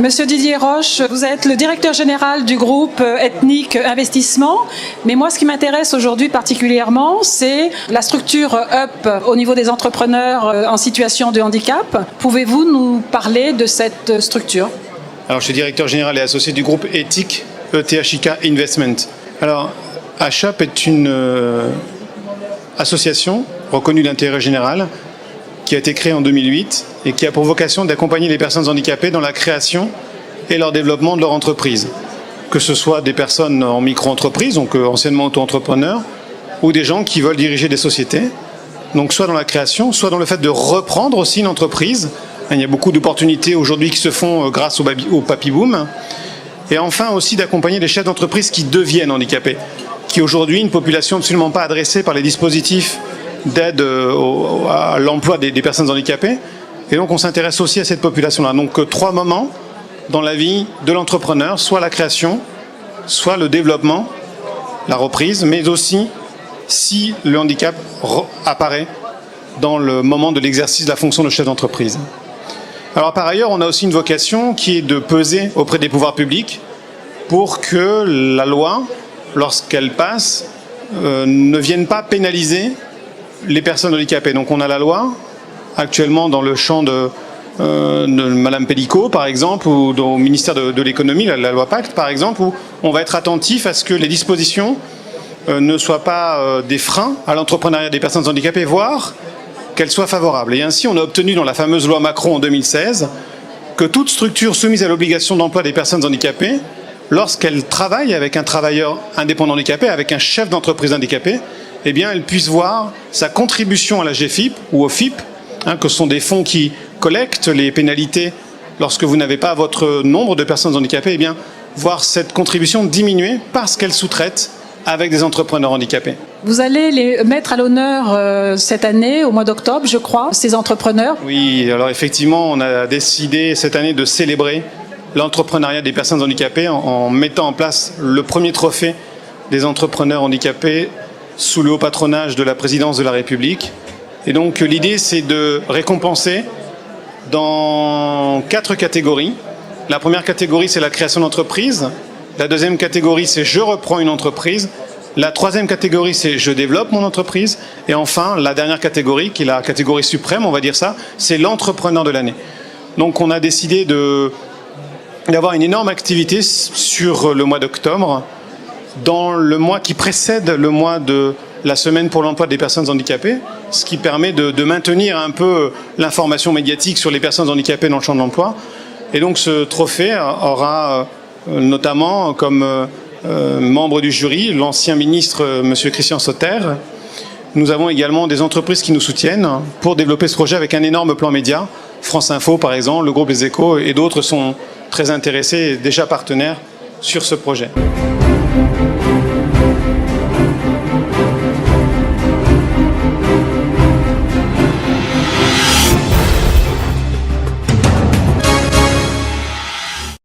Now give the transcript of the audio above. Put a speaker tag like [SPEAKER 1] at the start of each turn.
[SPEAKER 1] Monsieur Didier Roche, vous êtes le directeur général du groupe Ethnic Investissement. Mais moi, ce qui m'intéresse aujourd'hui particulièrement, c'est la structure UP au niveau des entrepreneurs en situation de handicap. Pouvez-vous nous parler de cette structure?
[SPEAKER 2] Alors, je suis directeur général et associé du groupe Ethic, ETHIK Investment. Alors, HUP est une association reconnue d'intérêt général qui a été créée en 2008 et qui a pour vocation d'accompagner les personnes handicapées dans la création et leur développement de leur entreprise. Que ce soit des personnes en micro-entreprise, donc anciennement auto-entrepreneurs, ou des gens qui veulent diriger des sociétés. Donc soit dans la création, soit dans le fait de reprendre aussi une entreprise. Il y a beaucoup d'opportunités aujourd'hui qui se font grâce au Papy Boom. Et enfin aussi d'accompagner les chefs d'entreprise qui deviennent handicapés, qui aujourd'hui une population absolument pas adressée par les dispositifs d'aide à l'emploi des personnes handicapées. Et donc on s'intéresse aussi à cette population-là. Donc 3 moments dans la vie de l'entrepreneur, soit la création, soit le développement, la reprise, mais aussi si le handicap apparaît dans le moment de l'exercice de la fonction de chef d'entreprise. Alors par ailleurs, on a aussi une vocation qui est de peser auprès des pouvoirs publics pour que la loi, lorsqu'elle passe, ne vienne pas pénaliser les personnes handicapées. Donc on a la loi actuellement dans le champ de Madame Pellicot, par exemple, ou au ministère de l'économie, la loi Pacte, par exemple, où on va être attentif à ce que les dispositions ne soient pas des freins à l'entrepreneuriat des personnes handicapées, voire qu'elles soient favorables. Et ainsi, on a obtenu dans la fameuse loi Macron en 2016 que toute structure soumise à l'obligation d'emploi des personnes handicapées, lorsqu'elle travaille avec un travailleur indépendant handicapé, avec un chef d'entreprise handicapé, eh bien, elle puisse voir sa contribution à la GFIP ou au FIP, que ce sont des fonds qui collectent les pénalités lorsque vous n'avez pas votre nombre de personnes handicapées, eh bien, voir cette contribution diminuer parce qu'elle sous-traite avec des entrepreneurs handicapés.
[SPEAKER 1] Vous allez les mettre à l'honneur cette année, au mois d'octobre, je crois, ces entrepreneurs?
[SPEAKER 2] Oui, alors effectivement, on a décidé cette année de célébrer l'entrepreneuriat des personnes handicapées en mettant en place le premier trophée des entrepreneurs handicapés sous le haut patronage de la présidence de la République. Et donc l'idée, c'est de récompenser dans 4 catégories. La première catégorie, c'est la création d'entreprise. La deuxième catégorie, c'est je reprends une entreprise. La troisième catégorie, c'est je développe mon entreprise. Et enfin, la dernière catégorie, qui est la catégorie suprême, on va dire ça, c'est l'entrepreneur de l'année. Donc on a décidé d'avoir une énorme activité sur le mois d'octobre, dans le mois qui précède le mois de la semaine pour l'emploi des personnes handicapées, ce qui permet de maintenir un peu l'information médiatique sur les personnes handicapées dans le champ de l'emploi. Et donc ce trophée aura notamment comme membre du jury l'ancien ministre M. Christian Sauter. Nous avons également des entreprises qui nous soutiennent pour développer ce projet avec un énorme plan média. France Info par exemple, le groupe Les Échos et d'autres sont très intéressés et déjà partenaires sur ce projet.